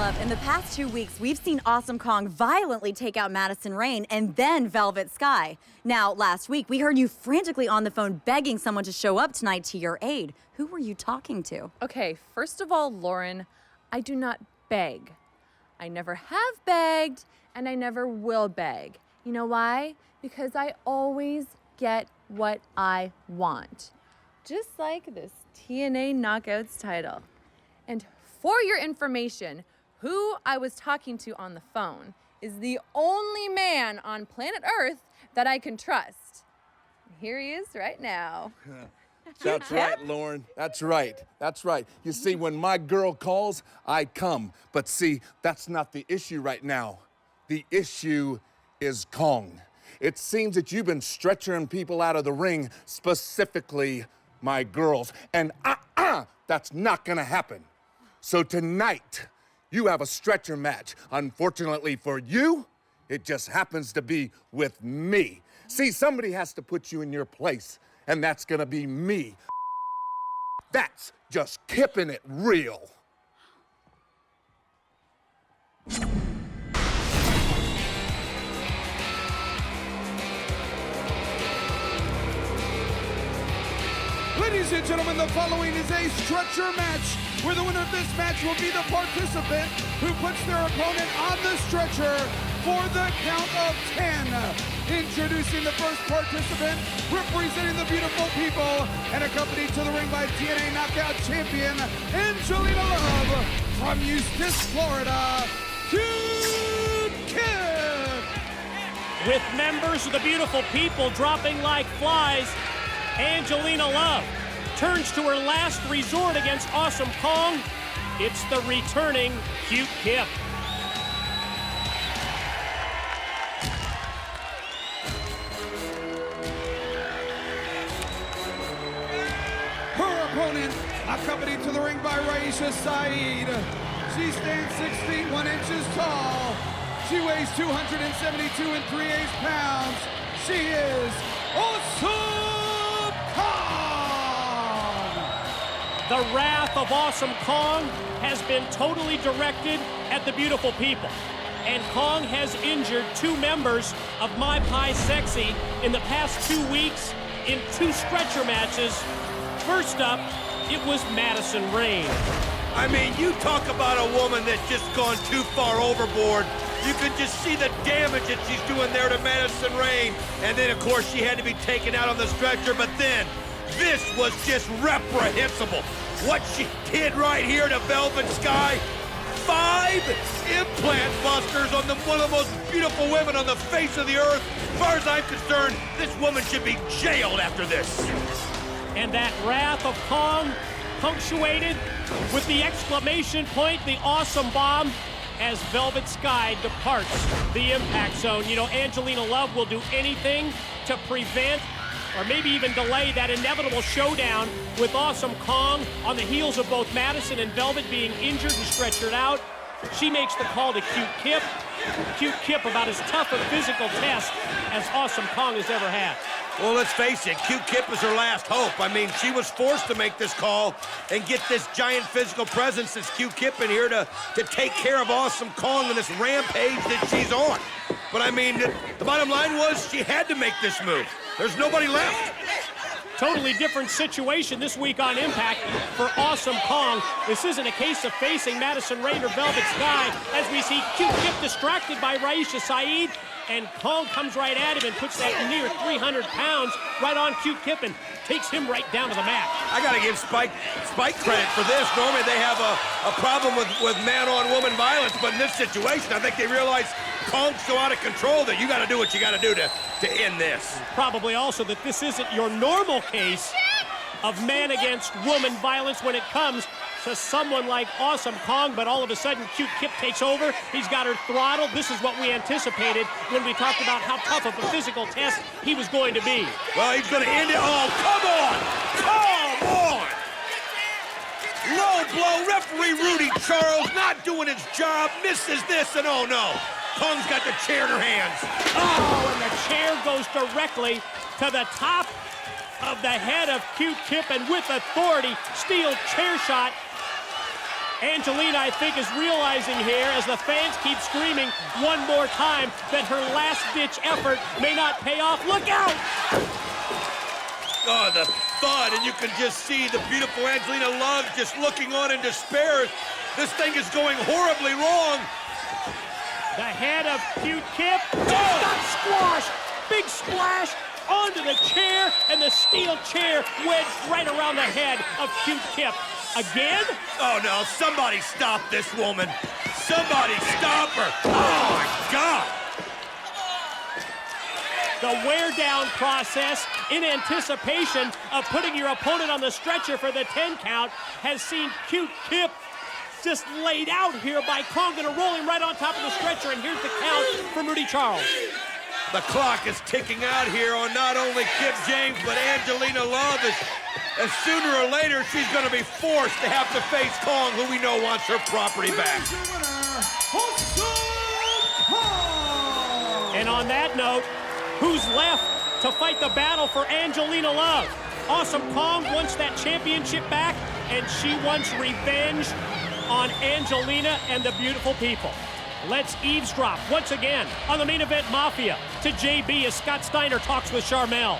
Love, in the past 2 weeks, we've seen Awesome Kong violently take out Madison Rayne and then Velvet Sky. Now, last week, we heard you frantically on the phone begging someone to show up tonight to your aid. Who were you talking to? Okay, first of all, Lauren, I do not beg. I never have begged, and I never will beg. You know why? Because I always get what I want. Just like this TNA Knockouts title. And for your information, who I was talking to on the phone is the only man on planet Earth that I can trust. Here he is right now. That's right, Lauren. That's right. That's right. You see, when my girl calls, I come. But see, that's not the issue right now. The issue is Kong. It seems that you've been stretching people out of the ring, specifically my girls. And that's not gonna happen. So tonight, you have a stretcher match. Unfortunately for you, it just happens to be with me. See, somebody has to put you in your place, and that's gonna be me. That's just keeping it real. Ladies and gentlemen, the following is a stretcher match where the winner of this match will be the participant who puts their opponent on the stretcher for the count of 10. Introducing the first participant, representing the beautiful people, and accompanied to the ring by TNA Knockout Champion, Angelina Love, from Eustis, Florida, Kid. With members of the beautiful people dropping like flies, Angelina Love turns to her last resort against Awesome Kong. It's the returning Cute Kip. Her opponent, accompanied to the ring by Raisha Saeed. She stands 6 feet 1 inches tall. She weighs 272 3/8 pounds. She is Awesome Kong! The wrath of Awesome Kong has been totally directed at the beautiful people. And Kong has injured 2 members of My Pie Sexy in the past 2 weeks in 2 stretcher matches. First up, it was Madison Rayne. I mean, you talk about a woman that's just gone too far overboard. You can just see the damage that she's doing there to Madison Rayne. And then, of course, she had to be taken out on the stretcher. But then, this was just reprehensible. What she did right here to Velvet Sky, 5 implant busters on one of the most beautiful women on the face of the earth. As far as I'm concerned, this woman should be jailed after this. And that wrath of Kong punctuated with the exclamation point, the awesome bomb, as Velvet Sky departs the impact zone. You know, Angelina Love will do anything to prevent or maybe even delay that inevitable showdown with Awesome Kong on the heels of both Madison and Velvet being injured and stretchered out. She makes the call to Cute Kip. Cute Kip about as tough a physical test as Awesome Kong has ever had. Well, let's face it, Cute Kip is her last hope. I mean, she was forced to make this call and get this giant physical presence as Cute Kip in here to take care of Awesome Kong and this rampage that she's on. But I mean, the bottom line was she had to make this move. There's nobody left. Totally different situation this week on Impact for Awesome Kong. This isn't a case of facing Madison Rayne or Velvet Sky, as we see Cute Kip distracted by Raisha Saeed, and Kong comes right at him and puts that near 300 pounds right on Cute Kip and takes him right down to the mat. I gotta give Spike credit for this. Normally they have a problem with man-on-woman violence, but in this situation, I think they realize Kong's so out of control that you gotta do what you gotta do to end this. Probably also that this isn't your normal case of man-against-woman violence when it comes to someone like Awesome Kong, but all of a sudden Cute Kip takes over. He's got her throttled. This is what we anticipated when we talked about how tough of a physical test he was going to be. Well, he's gonna end it. Oh, come on! Come on! Low blow, referee Rudy Charles not doing his job, misses this, and oh no, Kong's got the chair in her hands. Oh, and the chair goes directly to the top of the head of Cute Kip, and with authority, steel chair shot. Angelina, I think, is realizing here as the fans keep screaming one more time that her last-ditch effort may not pay off. Look out! Oh, the thud, and you can just see the beautiful Angelina Love just looking on in despair. This thing is going horribly wrong. The head of Cute Kip. Got squashed. Big splash onto the chair, and the steel chair wedged right around the head of Cute Kip. Again? Oh, no, somebody stop this woman. Somebody stop her. Oh, my God. The wear-down process in anticipation of putting your opponent on the stretcher for the 10 count has seen Cute Kip just laid out here by Kong. Gonna roll him right on top of the stretcher, and here's the count from Rudy Charles. The clock is ticking out here on not only Kip James, but Angelina Love. As sooner or later, she's going to be forced to have to face Kong, who we know wants her property back. And on that note, who's left to fight the battle for Angelina Love? Awesome Kong wants that championship back, and she wants revenge on Angelina and the beautiful people. Let's eavesdrop once again on the Main Event Mafia to JB as Scott Steiner talks with Charmel.